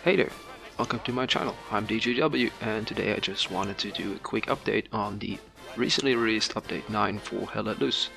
Hey there, welcome to my channel. I'm DJW and today I just wanted to do a quick update on the recently released update 9 for Hell Let Loose.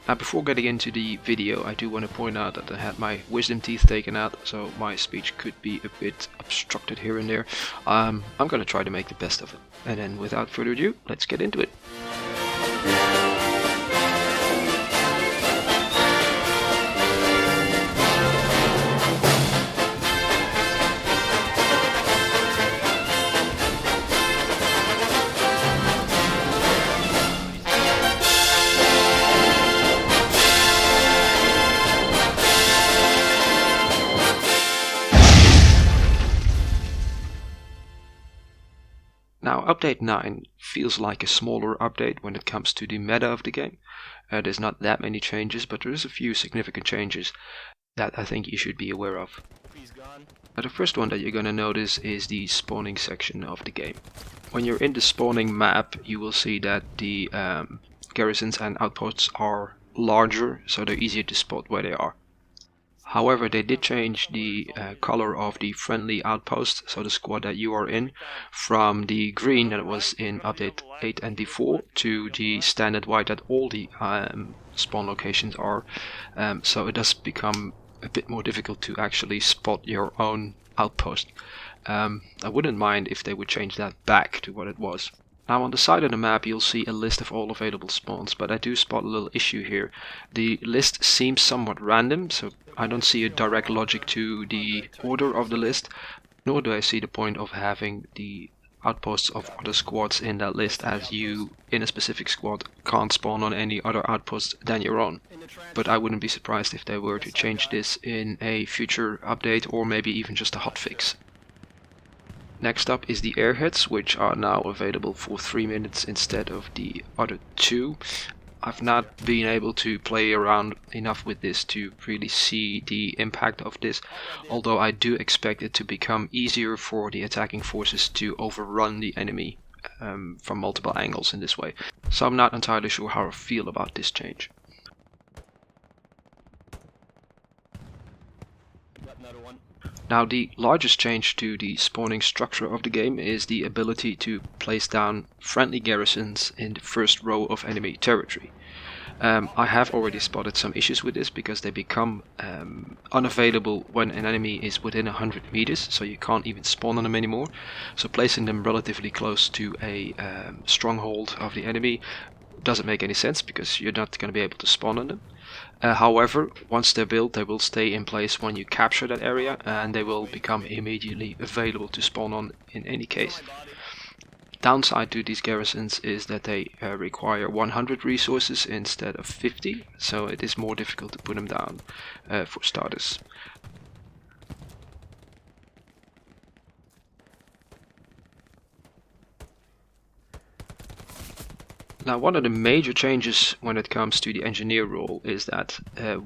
Now before getting into the video, I do want to point out that I had my wisdom teeth taken out, so my speech could be a bit obstructed here and there. I'm gonna try to make the best of it. And then without further ado, let's get into it. Now, update 9 feels like a smaller update when it comes to the meta of the game. There's not that many changes, but there is a few significant changes that I think you should be aware of. Now, the first one that you're going to notice is the spawning section of the game. When you're in the spawning map, you will see that the garrisons and outposts are larger, so they're easier to spot where they are. However, they did change the color of the friendly outpost, so the squad that you are in, from the green that was in update 8 and before to the standard white that all the spawn locations are. So it does become a bit more difficult to actually spot your own outpost. I wouldn't mind if they would change that back to what it was. Now on the side of the map you'll see a list of all available spawns, but I do spot a little issue here. The list seems somewhat random, so I don't see a direct logic to the order of the list, nor do I see the point of having the outposts of other squads in that list, as you in a specific squad can't spawn on any other outpost than your own. But I wouldn't be surprised if they were to change this in a future update, or maybe even just a hotfix. Next up is the Airheads, which are now available for 3 minutes instead of the other 2. I've not been able to play around enough with this to really see the impact of this, although I do expect it to become easier for the attacking forces to overrun the enemy from multiple angles in this way. So I'm not entirely sure how I feel about this change. Now the largest change to the spawning structure of the game is the ability to place down friendly garrisons in the first row of enemy territory. I have already spotted some issues with this because they become unavailable when an enemy is within 100 meters, so you can't even spawn on them anymore. So placing them relatively close to a stronghold of the enemy doesn't make any sense because you're not going to be able to spawn on them. However, once they're built, they will stay in place when you capture that area, and they will become immediately available to spawn on in any case. Downside to these garrisons is that they require 100 resources instead of 50, so it is more difficult to put them down for starters. Now, one of the major changes when it comes to the engineer role is that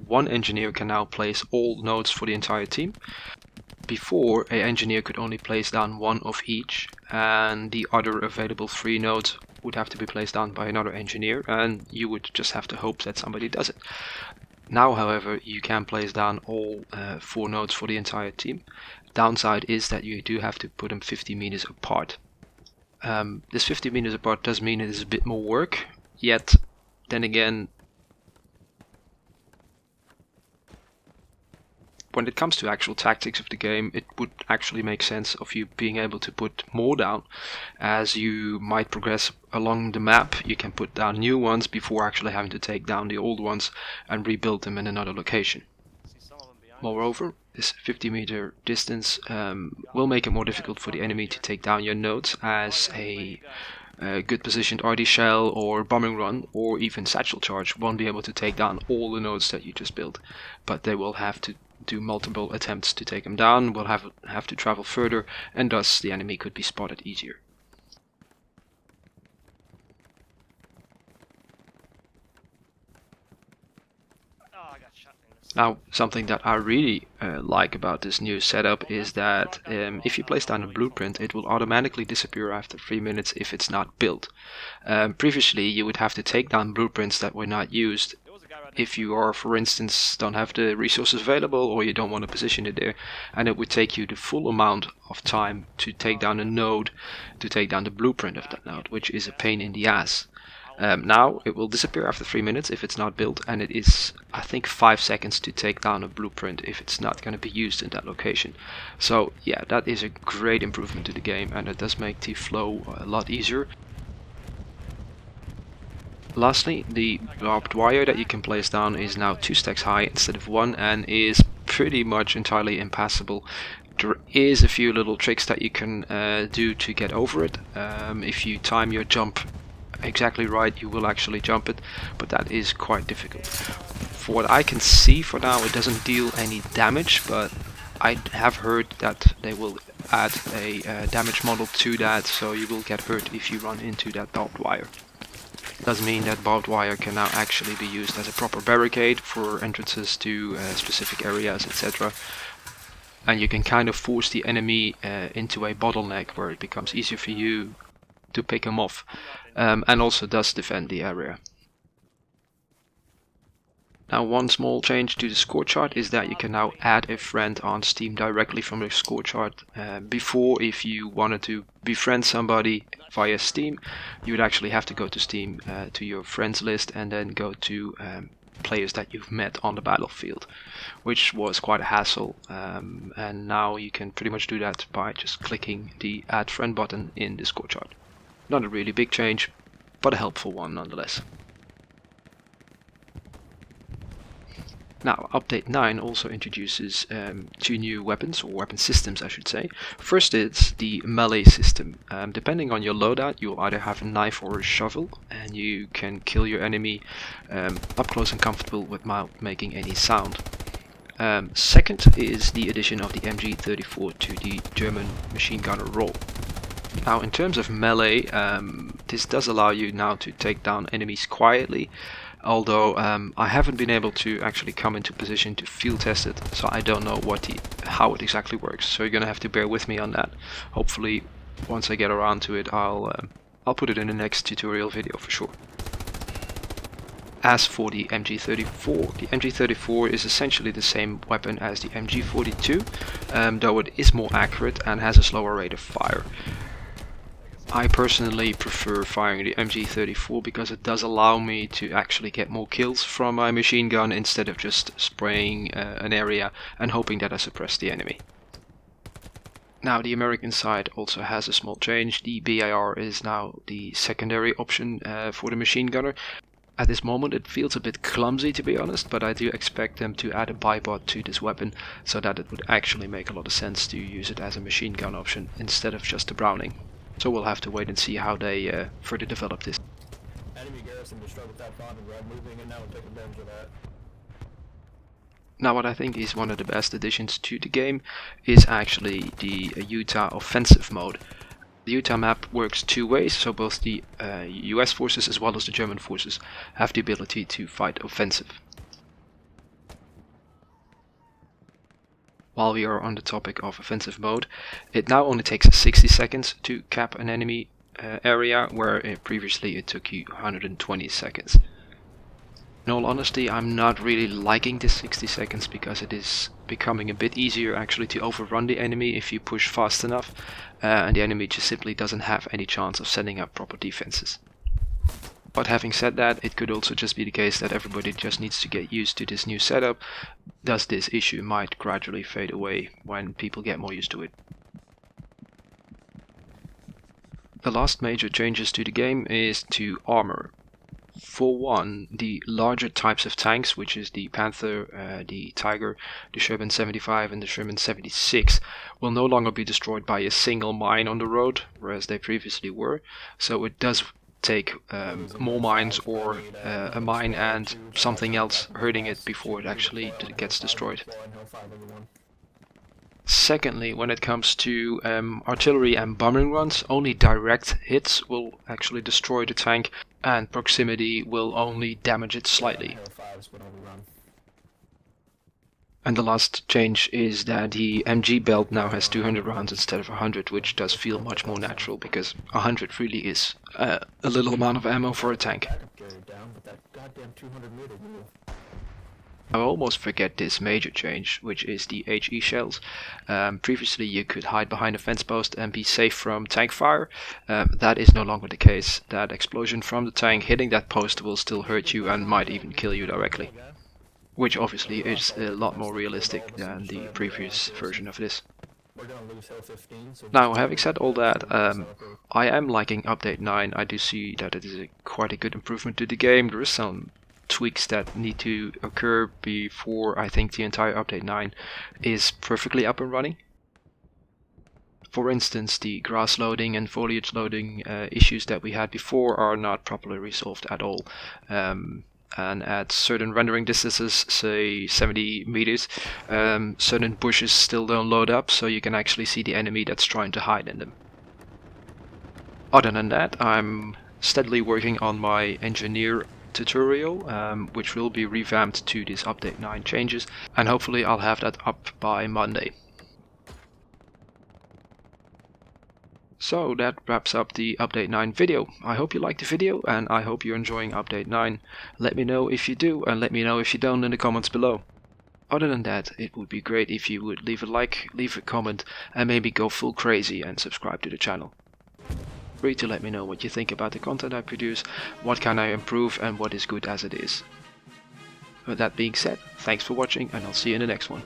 one engineer can now place all nodes for the entire team. Before, an engineer could only place down one of each, and the other available 3 nodes would have to be placed down by another engineer, and you would just have to hope that somebody does it. Now, however, you can place down all 4 nodes for the entire team. Downside is that you do have to put them 50 meters apart. This 50 meters apart does mean it is a bit more work, yet then again, when it comes to actual tactics of the game, it would actually make sense of you being able to put more down. As you might progress along the map, you can put down new ones before actually having to take down the old ones and rebuild them in another location. Moreover, this 50-meter distance will make it more difficult for the enemy to take down your nodes, as a good positioned RD shell or bombing run or even satchel charge won't be able to take down all the nodes that you just built, but they will have to do multiple attempts to take them down, will have to travel further, and thus the enemy could be spotted easier. Now, something that I really like about this new setup is that if you place down a blueprint, it will automatically disappear after 3 minutes if it's not built. Previously, you would have to take down blueprints that were not used if you are, for instance, don't have the resources available or you don't want to position it there, and it would take you the full amount of time to take down a node, to take down the blueprint of that node, which is a pain in the ass. Now it will disappear after 3 minutes if it's not built, and it is, I think, 5 seconds to take down a blueprint if it's not going to be used in that location. So yeah, that is a great improvement to the game, and it does make the flow a lot easier. Lastly, the barbed wire that you can place down is now 2 stacks high instead of 1, and is pretty much entirely impassable. There is a few little tricks that you can do to get over it. If you time your jump exactly right, you will actually jump it, but that is quite difficult. For what I can see for now, it doesn't deal any damage, but I have heard that they will add a damage model to that, so you will get hurt if you run into that barbed wire. Does mean that barbed wire can now actually be used as a proper barricade for entrances to specific areas, etc. And you can kind of force the enemy into a bottleneck where it becomes easier for you to pick him off, and also does defend the area. Now, one small change to the score chart is that you can now add a friend on Steam directly from the score chart. Before, if you wanted to befriend somebody via Steam, you would actually have to go to Steam, to your friends list, and then go to players that you've met on the battlefield, which was quite a hassle, and now you can pretty much do that by just clicking the add friend button in the score chart. Not a really big change, but a helpful one nonetheless. Now, update 9 also introduces 2 new weapons, or weapon systems I should say. First is the melee system. Depending on your loadout, you'll either have a knife or a shovel, and you can kill your enemy up close and comfortable without making any sound. Second is the addition of the MG34 to the German machine gunner role. Now, in terms of melee, this does allow you now to take down enemies quietly, although I haven't been able to actually come into position to field test it, so I don't know how it exactly works. So you're gonna have to bear with me on that. Hopefully, once I get around to it, I'll put it in the next tutorial video for sure. As for the MG34 is essentially the same weapon as the MG42, though it is more accurate and has a slower rate of fire. I personally prefer firing the MG34 because it does allow me to actually get more kills from my machine gun instead of just spraying an area and hoping that I suppress the enemy. Now, the American side also has a small change. The BAR is now the secondary option for the machine gunner. At this moment it feels a bit clumsy, to be honest, but I do expect them to add a bipod to this weapon so that it would actually make a lot of sense to use it as a machine gun option instead of just a Browning. So we'll have to wait and see how they further develop this. Enemy Garrison destroyed with that bomb and grab moving and now we'll take advantage of that. Now, what I think is one of the best additions to the game is actually the Utah offensive mode. The Utah map works 2 ways, so both the US forces as well as the German forces have the ability to fight offensive. While we are on the topic of offensive mode, it now only takes 60 seconds to cap an enemy area, where previously it took you 120 seconds. In all honesty, I'm not really liking this 60 seconds because it is becoming a bit easier actually to overrun the enemy if you push fast enough, and the enemy just simply doesn't have any chance of setting up proper defenses. But having said that, it could also just be the case that everybody just needs to get used to this new setup, thus this issue might gradually fade away when people get more used to it. The last major changes to the game is to armor. For one, the larger types of tanks, which is the Panther, the Tiger, the Sherman 75 and the Sherman 76, will no longer be destroyed by a single mine on the road, whereas they previously were. So it does take more mines or a mine and something else hurting it before it actually gets destroyed. Secondly, when it comes to artillery and bombing runs, only direct hits will actually destroy the tank, and proximity will only damage it slightly. And the last change is that the MG belt now has 200 rounds instead of 100, which does feel much more natural, because 100 really is a little amount of ammo for a tank. I almost forget this major change, which is the HE shells. Previously you could hide behind a fence post and be safe from tank fire. That is no longer the case. That explosion from the tank hitting that post will still hurt you and might even kill you directly. Which obviously is a lot more realistic than the previous version of this. Now, having said all that, I am liking Update 9. I do see that it is quite a good improvement to the game. There is some tweaks that need to occur before I think the entire Update 9 is perfectly up and running. For instance, the grass loading and foliage loading issues that we had before are not properly resolved at all. And at certain rendering distances, say 70 meters, certain bushes still don't load up, so you can actually see the enemy that's trying to hide in them. Other than that, I'm steadily working on my engineer tutorial, which will be revamped to this Update 9 changes, and hopefully I'll have that up by Monday. So that wraps up the Update 9 video. I hope you liked the video and I hope you're enjoying Update 9. Let me know if you do and let me know if you don't in the comments below. Other than that, it would be great if you would leave a like, leave a comment and maybe go full crazy and subscribe to the channel. Free to let me know what you think about the content I produce, what can I improve and what is good as it is. With that being said, thanks for watching and I'll see you in the next one.